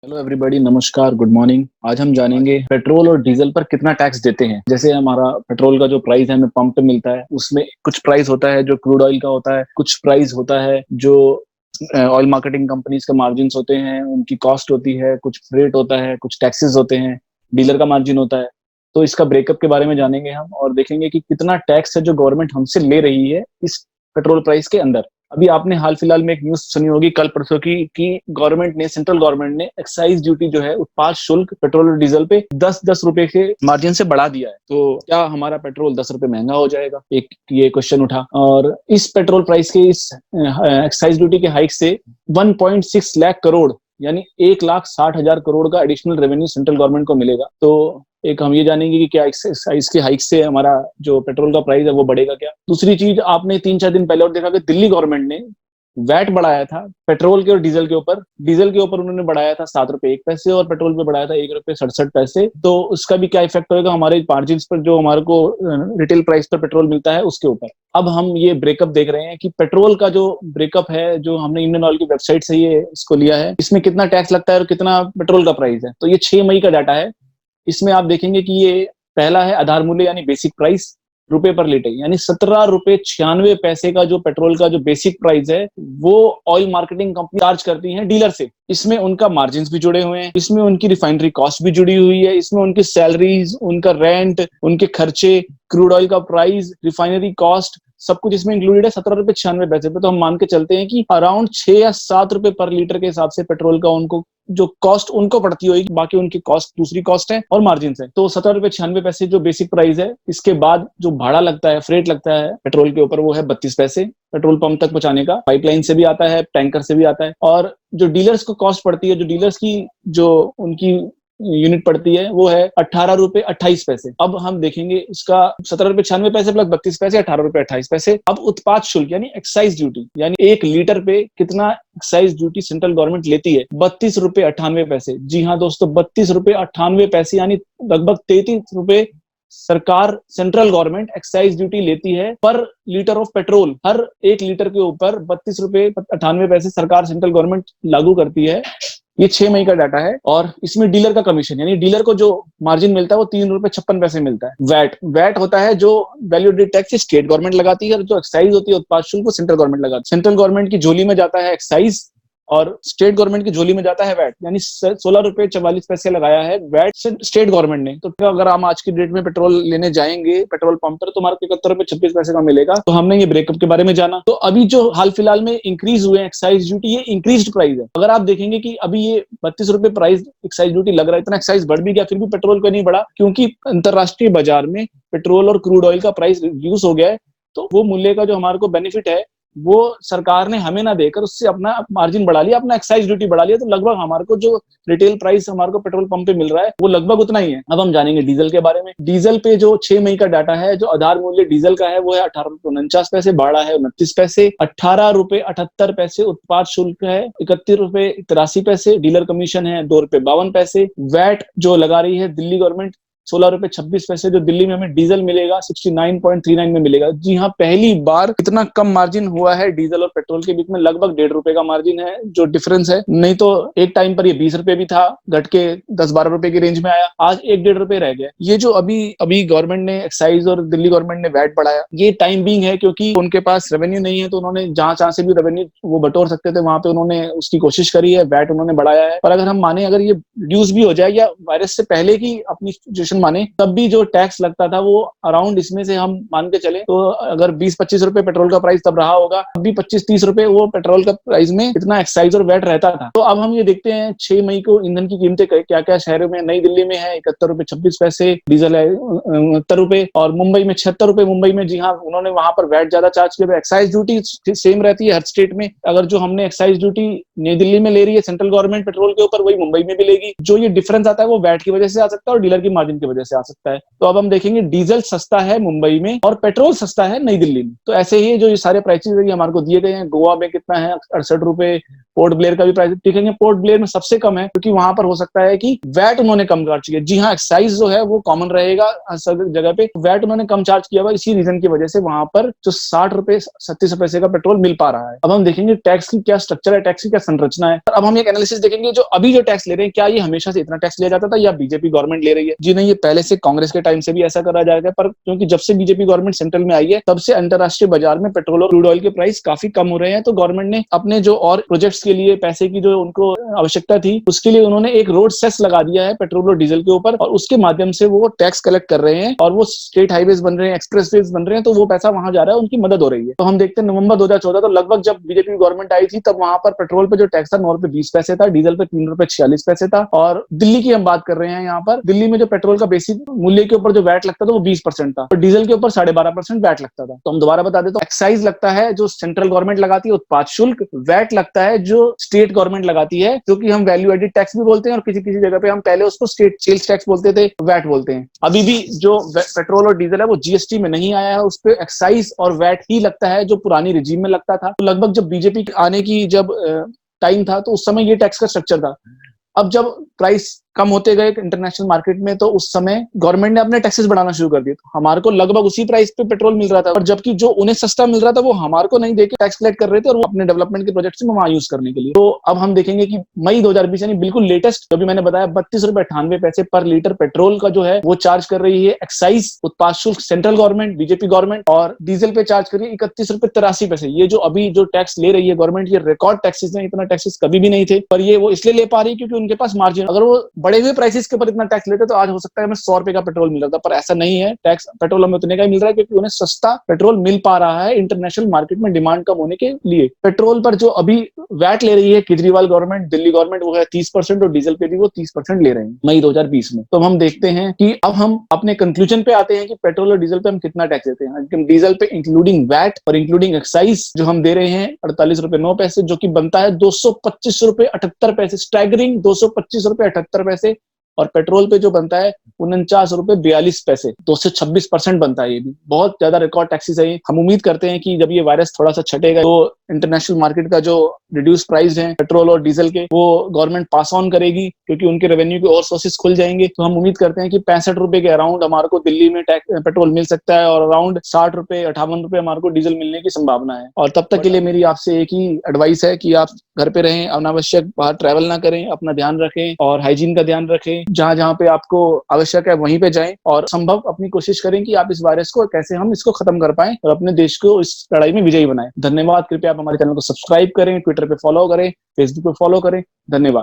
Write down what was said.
Hello everybody, नमस्कार, good morning. आज हम जानेंगे पेट्रोल और डीजल पर कितना टैक्स देते हैं। जैसे हमारा पेट्रोल का जो प्राइस है हमें पंप पे मिलता है, उसमें कुछ प्राइस होता है जो क्रूड ऑयल का होता है, कुछ प्राइस होता है जो ऑयल मार्केटिंग कंपनीज का मार्जिन होते हैं, उनकी कॉस्ट होती है, कुछ फ्रेट होता है, कुछ टैक्सेस होते हैं, डीलर का मार्जिन होता है। तो इसका ब्रेकअप के बारे में जानेंगे हम और देखेंगे कि कितना टैक्स है जो गवर्नमेंट हमसे ले रही है इस पेट्रोल प्राइस के अंदर। अभी आपने हाल फिलहाल में एक न्यूज सुनी होगी कल परसों की कि गवर्नमेंट ने, सेंट्रल गवर्नमेंट ने एक्साइज ड्यूटी जो है, उत्पाद शुल्क पेट्रोल और डीजल पे 10-10 रुपए के मार्जिन से बढ़ा दिया है। तो क्या हमारा पेट्रोल 10 रुपए महंगा हो जाएगा? एक ये क्वेश्चन उठा। और इस पेट्रोल प्राइस के इस एक्साइज ड्यूटी के हाइक से 1.6 लाख करोड़ यानी 1,60,000 करोड़ का एडिशनल रेवेन्यू सेंट्रल गवर्नमेंट को मिलेगा। तो एक हम ये जानेंगे कि क्या इसके हाइक से हमारा जो पेट्रोल का प्राइस है वो बढ़ेगा क्या। दूसरी चीज, आपने 3-4 दिन पहले और देखा कि दिल्ली गवर्नमेंट ने वैट बढ़ाया था पेट्रोल के और डीजल के ऊपर। डीजल के ऊपर उन्होंने बढ़ाया था 7 रुपए 1 पैसे और पेट्रोल पे बढ़ाया था 1 रुपए 67 पैसे। तो उसका भी क्या इफेक्ट होगा हमारे मार्जिन पर, जो हमारे को रिटेल प्राइस पर पेट्रोल मिलता है उसके ऊपर। अब हम ये ब्रेकअप देख रहे हैं कि पेट्रोल का जो ब्रेकअप है, जो हमने इंडियन ऑयल की वेबसाइट से ये इसको लिया है, इसमें कितना टैक्स लगता है और कितना पेट्रोल का प्राइस है। तो ये 6 मई का डाटा है। इसमें आप देखेंगे कि ये पहला है आधार मूल्य यानी बेसिक प्राइस, रुपए पर लीटर, यानी 17 रुपए 96 पैसे का जो पेट्रोल का जो बेसिक प्राइस है वो ऑयल मार्केटिंग कंपनी चार्ज करती है डीलर से। इसमें उनका मार्जिन भी जुड़े हुए हैं, इसमें उनकी रिफाइनरी कॉस्ट भी जुड़ी हुई है, इसमें उनकी सैलरीज, उनका रेंट, उनके खर्चे, क्रूड ऑयल का प्राइस, रिफाइनरी कॉस्ट, सब कुछ इसमें इंक्लूडेड है 17 रुपए 96 पैसे पे। तो हम मान के चलते हैं कि अराउंड 6 या 7 रुपए पर लीटर के हिसाब से पेट्रोल का उनको जो कॉस्ट उनको पड़ती होगी, बाकी उनकी कॉस्ट दूसरी कॉस्ट है और मार्जिन है। तो 17 रुपए 96 पैसे जो बेसिक प्राइस है। इसके बाद जो भाड़ा लगता है, फ्रेट लगता है पेट्रोल के ऊपर, वो है 32 पैसे पेट्रोल पंप तक पहुंचाने का। पाइपलाइन से भी आता है, टैंकर से भी आता है। और जो डीलर्स को कॉस्ट पड़ती है, जो डीलर्स की जो उनकी यूनिट पड़ती है, वो है 18 रुपए 28 पैसे। अब हम देखेंगे इसका 17 रुपए 96 पैसे प्लस 32 पैसे, 18 रुपए 28 पैसे। अब उत्पाद शुल्क यानी एक्साइज ड्यूटी, यानी 1 लीटर पे कितना एक्साइज ड्यूटी सेंट्रल गवर्नमेंट लेती है? 32 रुपए 98 पैसे। जी हाँ दोस्तों, 32 रुपए 98 पैसे, यानी लगभग 33 रुपए सरकार, सेंट्रल गवर्नमेंट एक्साइज ड्यूटी लेती है पर litre of petrol. Her 1 litre के ऊपर 32 रुपए 98 पैसे सरकार, सेंट्रल गवर्नमेंट लागू करती है। ये 6 मई का डाटा है। और इसमें डीलर का कमीशन, यानी डीलर को जो मार्जिन मिलता है वो 3 रुपए 56 पैसे मिलता है। वैट होता है जो value added tax state government लगाती है, और जो एक्साइज होती है उत्पाद शुल्क, वो सेंट्रल गवर्नमेंट लगाती है। सेंट्रल गवर्नमेंट की झोली में जाता है एक्साइज और स्टेट गवर्नमेंट की झोली में जाता है वैट, यानी 16 रुपए 44 पैसे लगाया है वैट स्टेट गवर्नमेंट ने। तो अगर हम आज की डेट में पेट्रोल लेने जाएंगे पेट्रोल पंप पर, तो हमारे 71 रुपए 26 पैसे का मिलेगा। तो हमने ये ब्रेकअप के बारे में जाना। तो अभी जो हाल फिलहाल में इंक्रीज हुए एक्साइज ड्यूटी, ये इंक्रीज प्राइस है। अगर आप देखेंगे कि अभी ये 32 रुपए प्राइस एक्साइज ड्यूटी लग रहा है, इतना एक्साइज बढ़ भी गया फिर भी पेट्रोल का नहीं बढ़ा, क्योंकि अंतरराष्ट्रीय बाजार में पेट्रोल और क्रूड ऑयल का प्राइस रिड्यूस हो गया है। तो वो मूल्य का जो हमारे को बेनिफिट है, वो सरकार ने हमें ना देकर उससे अपना मार्जिन बढ़ा लिया, अपना एक्साइज ड्यूटी बढ़ा लिया। तो लगभग हमारे को जो रिटेल प्राइस हमारे को पेट्रोल पंप पे मिल रहा है वो लगभग उतना ही है। अब हम जानेंगे डीजल के बारे में। डीजल पे जो 6 मई का डाटा है, जो आधार मूल्य डीजल का है वो है 18 रुपए 49 पैसे, भाड़ा है 29 पैसे, 18 रुपए 78 पैसे उत्पाद शुल्क है, 31 रुपए 83 पैसे, डीलर कमीशन है 2 रुपए 52 पैसे। वैट जो लगा रही है दिल्ली गवर्नमेंट 16 रुपए 26 पैसे, जो दिल्ली में हमें डीजल मिलेगा 69.39 में मिलेगा। जी हाँ, पहली बार इतना कम मार्जिन हुआ है डीजल और पेट्रोल के बीच में। लगभग 1.5 रुपए का मार्जिन है जो डिफरेंस है। नहीं तो एक टाइम पर ये 20 रुपए भी था, घट के 10-12 रुपए की रेंज में आया, आज 1-1.5 रुपए रह गया। ये जो अभी अभी गवर्नमेंट ने एक्साइज और दिल्ली गवर्नमेंट ने वैट बढ़ाया, ये टाइम बीइंग है, क्योंकि उनके पास रेवेन्यू नहीं है, तो उन्होंने जहां जहां से भी रेवेन्यू वो बटोर सकते थे वहां पे उन्होंने उसकी कोशिश करी है, वैट उन्होंने बढ़ाया है। पर अगर हम माने, अगर ये रिड्यूस भी हो जाए या वायरस से पहले की अपनी सिचुएशन माने, तब भी जो टैक्स लगता था वो अराउंड, इसमें से हम मान के चले तो अगर 20-25 रुपए पेट्रोल का प्राइस तब रहा होगा, अब भी 25-30 रुपए वो पेट्रोल का प्राइस में इतना एक्साइज और वैट रहता था। तो अब हम ये देखते हैं 6 मई को ईंधन की कीमतें क्या क्या शहरों में। नई दिल्ली में है 71 रुपए 26 पैसे, डीजल है 69 रुपए, और मुंबई में 76 रुपए। मुंबई में जी हाँ, उन्होंने वहां पर वैट ज्यादा चार्ज किया। एक्साइज ड्यूटी सेम रहती है हर स्टेट में। अगर जो हमने एक्साइज ड्यूटी नई दिल्ली में ले रही है सेंट्रल गवर्नमेंट पेट्रोल के ऊपर, वही मुंबई में भी लेगी। जो ये डिफरेंस आता है वो वैट की वजह से आ सकता है और डीलर की मार्जिन की वजह से आ सकता है। तो अब हम देखेंगे डीजल सस्ता है मुंबई में और पेट्रोल सस्ता है नई दिल्ली में। तो ऐसे ही जो ये सारे प्राइसेस हमारे को दिए गए हैं। गोवा में कितना है 68 रुपए, पोर्ट ब्लेयर का भी प्राइस देखेंगे, पोर्ट ब्लेयर में सबसे कम है क्योंकि वहां पर हो सकता है कि वैट उन्होंने कम चार्ज किया। जी हाँ, एक्साइज जो है वो कॉमन रहेगा सब जगह पे, वैट उन्होंने कम चार्ज किया हुआ, इसी रीजन की वजह से वहां पर जो 60 रुपए 37 पैसे का पेट्रोल मिल पा रहा है। अब हम देखेंगे टैक्स की क्या स्ट्रक्चर है, टैक्स की क्या संरचना है। अब हम एक एनालिसिस देखेंगे, जो अभी जो टैक्स ले रहे हैं, क्या ये हमेशा से इतना टैक्स लिया जाता था या बीजेपी गवर्नमेंट ले रही है? जी नहीं, ये पहले से कांग्रेस के टाइम से भी ऐसा करा जाएगा, पर क्योंकि जब से बीजेपी गवर्नमेंट सेंट्रल में आई है तब से अंतरराष्ट्रीय बाजार में पेट्रोल और क्रूड ऑयल के प्राइस काफी कम हो रहे हैं। तो गवर्नमेंट ने अपने जो और प्रोजेक्ट्स के लिए पैसे की जो उनको आवश्यकता थी, उसके लिए उन्होंने एक रोड सेस लगा दिया है पेट्रोल और डीजल के ऊपर, और उसके माध्यम से वो टैक्स कलेक्ट कर रहे हैं, और वो स्टेट हाईवेज बन रहे हैं, एक्सप्रेस वेज बन रहे हैं, तो वो पैसा वहां जा रहा है, उनकी मदद हो रही है। तो हम देखते हैं नवंबर 2014, तो लगभग जब बीजेपी गवर्नमेंट आई थी तब वहां पर पेट्रोल पे जो टैक्स था 9 रुपए 20 पैसे था, डीजल पे 3 रुपए 46 पैसे था। और दिल्ली की हम बात कर रहे हैं, यहाँ पर दिल्ली में जो पेट्रोल का बेसिक मूल्य के ऊपर जो वैट लगता था वो 20% था, और डीजल के ऊपर 12.5% वैट लगता था। तो हम दोबारा बता दें तो एक्साइज लगता है जो सेंट्रल गवर्नमेंट लगाती है उत्पाद शुल्क, वैट लगता है जो स्टेट गवर्नमेंट लगाती है, जो कि हम वैल्यू एडिड टैक्स भी बोलते हैं, और किसी किसी जगह पे हम पहले उसको स्टेट सेल्स टैक्स बोलते थे, वैट बोलते हैं। अभी भी जो पेट्रोल और डीजल है वो जीएसटी में नहीं आया है, उस पर एक्साइज और वैट ही लगता है जो पुरानी रिजीम में लगता था। तो लगभग जब बीजेपी आने की जब टाइम था तो उस समय ये टैक्स का स्ट्रक्चर था। अब जब प्राइस कम होते गए इंटरनेशनल मार्केट में, तो उस समय गवर्नमेंट ने अपने टैक्सेस बढ़ाना शुरू कर दिए। तो हमारे को लगभग उसी प्राइस पे पेट्रोल मिल रहा था, और जबकि जो उन्हें सस्ता मिल रहा था वो हमारे को नहीं देके टैक्स कलेक्ट कर रहे थे, और वो अपने डेवलपमेंट के प्रोजेक्ट्स में वहां यूज करने के लिए। तो अब हम देखेंगे कि मई 2020 यानी बिल्कुल लेटेस्ट, जो भी मैंने बताया, 32 रुपए 98 पैसे पर लीटर पेट्रोल का जो है वो चार्ज कर रही है एक्साइज उत्पाद शुल्क सेंट्रल गवर्नमेंट बीजेपी गवर्नमेंट, और डीजल पे चार्ज कर रही है 31 रुपए 83 पैसे। ये जो अभी जो टैक्स ले रही है गवर्नमेंट, ये रिकॉर्ड टैक्सेस है, इतना टैक्सेस कभी भी नहीं थे, पर ये वो इसलिए ले पा रही है क्योंकि उनके पास मार्जिन। अगर वो बढ़े हुए प्राइसेस के ऊपर इतना टैक्स लेते तो आज हो सकता है हमें 100 रुपए का पेट्रोल मिल रहा था, पर ऐसा नहीं है। टैक्स पेट्रोल हमें उतने का ही मिल रहा है क्योंकि उन्हें सस्ता पेट्रोल मिल पा रहा है इंटरनेशनल मार्केट में डिमांड कम होने के लिए। पेट्रोल पर जो अभी वैट ले रही है केजरीवाल गवर्नमेंट, दिल्ली गवर्नमेंट, वो है 30%, और डीजल पे भी वो 30% ले रहे हैं मई 2020 में। तो हम देखते हैं कि अब हम अपने कंक्लूजन पे आते हैं कि पेट्रोल और डीजल पे हम कितना टैक्स देते हैं। डीजल पे इंक्लूडिंग वैट और इंक्लूडिंग एक्साइज जो हम दे रहे हैं 48 रुपए 9 पैसे, जो कि बनता है 225 रुपए 78 पैसे, स्टैगरिंग 225 रुपए 78 पैसे। और पेट्रोल पे जो बनता है 49 रुपए 42 पैसे, 226% बनता है। ये भी बहुत ज्यादा रिकॉर्ड टैक्सेस है। हम उम्मीद करते हैं कि जब ये वायरस थोड़ा सा छटेगा तो इंटरनेशनल मार्केट का जो रिड्यूस प्राइस है पेट्रोल और डीजल के, वो गवर्नमेंट पास ऑन करेगी क्योंकि उनके रेवेन्यू के और सोर्सेस खुल जाएंगे। तो हम उम्मीद करते हैं कि 65 रुपए के अराउंड हमारे को दिल्ली में पेट्रोल मिल सकता है, और अराउंड 60 रुपए 58 रुपए हमारे को डीजल मिलने की संभावना है। और तब तक के लिए मेरी आपसे एक ही एडवाइस है कि आप घर पे रहें, अनावश्यक बाहर ट्रैवल ना करें, अपना ध्यान रखें और हाइजीन का ध्यान रखें। जहां जहां पे आपको आवश्यक है वहीं पे जाएं, और संभव अपनी कोशिश करें कि आप इस वायरस को कैसे हम इसको खत्म कर पाएं और अपने देश को इस लड़ाई में विजयी बनाएं। धन्यवाद। कृपया आप हमारे चैनल को सब्सक्राइब करें, ट्विटर पे फॉलो करें, फेसबुक पे फॉलो करें। धन्यवाद।